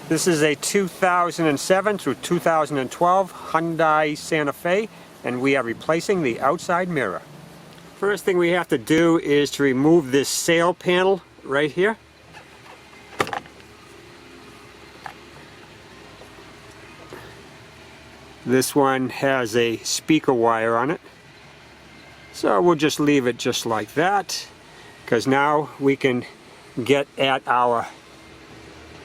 This is a 2007 through 2012 Hyundai Santa Fe, and we are replacing the outside mirror. First thing we have to do is to remove this sail panel right here. This one has a speaker wire on it, so we'll just leave it just like that, because now we can get at our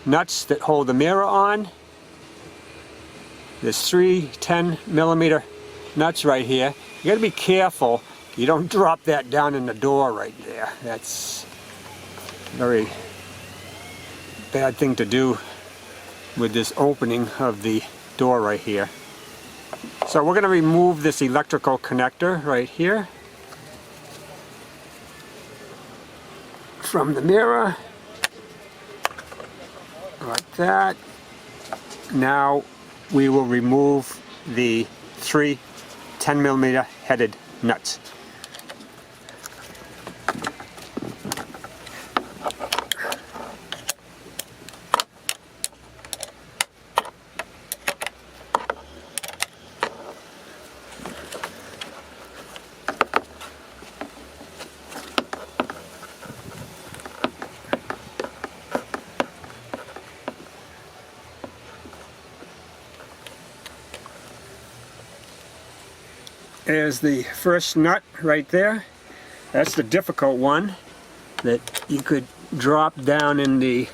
nuts that hold the mirror on. There's three 10mm nuts right here. You gotta be careful you don't drop that down in the door right there. That's a very bad thing to do with this opening of the door right here. So we're gonna remove this electrical connector right here from the mirror. Like that. Now we will remove the three 10mm headed nuts. There's the first nut right there. That's the difficult one that you could drop down in the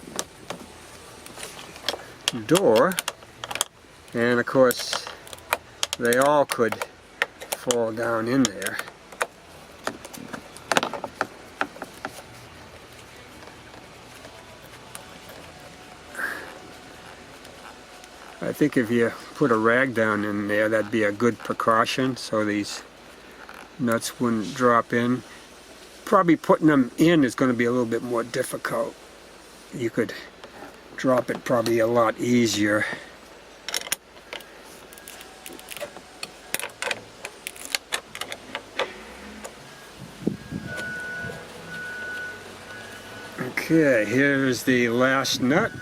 door, and of course they all could fall down in there. I think if you put a rag down in there, that'd be a good precaution so these nuts wouldn't drop in. Probably putting them in is going to be a little bit more difficult. You could drop it probably a lot easier. Okay, here's the last nut.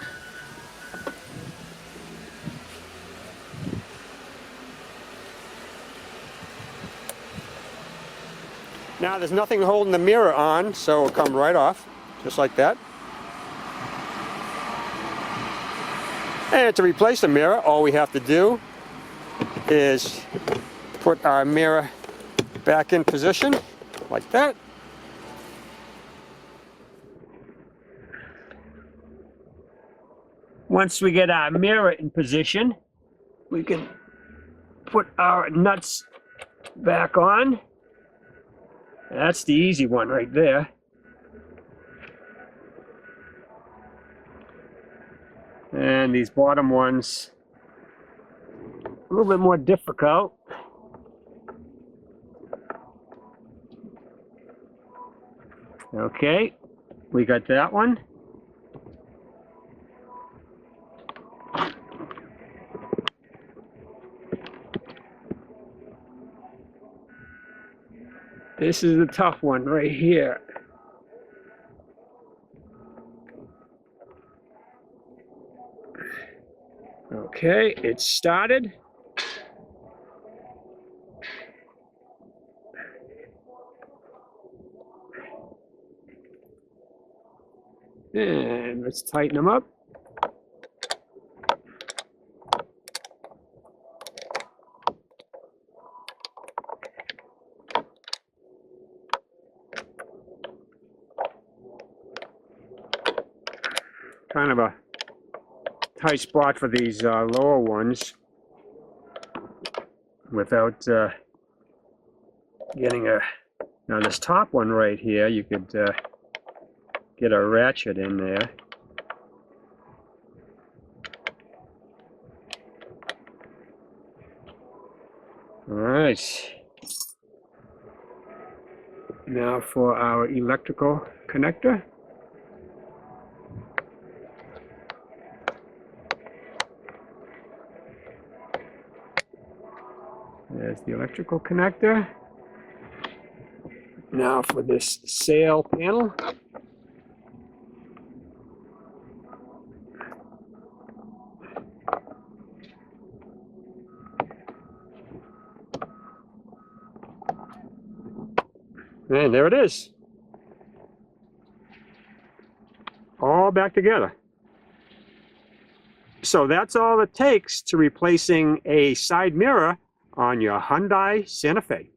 Now there's nothing holding the mirror on, so it'll come right off, just like that. And to replace the mirror, all we have to do is put our mirror back in position, like that. Once we get our mirror in position, we can put our nuts back on. That's the easy one right there. And these bottom ones, a little bit more difficult. Okay, we got that one. This is the tough one right here. Okay, it's started. And let's tighten them up. Kind of a tight spot for these lower ones without getting a... Now this top one right here, you could get a ratchet in there. Alright. Now for our electrical connector. There's the electrical connector. Now for this sail panel. And there it is. All back together. So that's all it takes to replacing a side mirror on your Hyundai Santa Fe.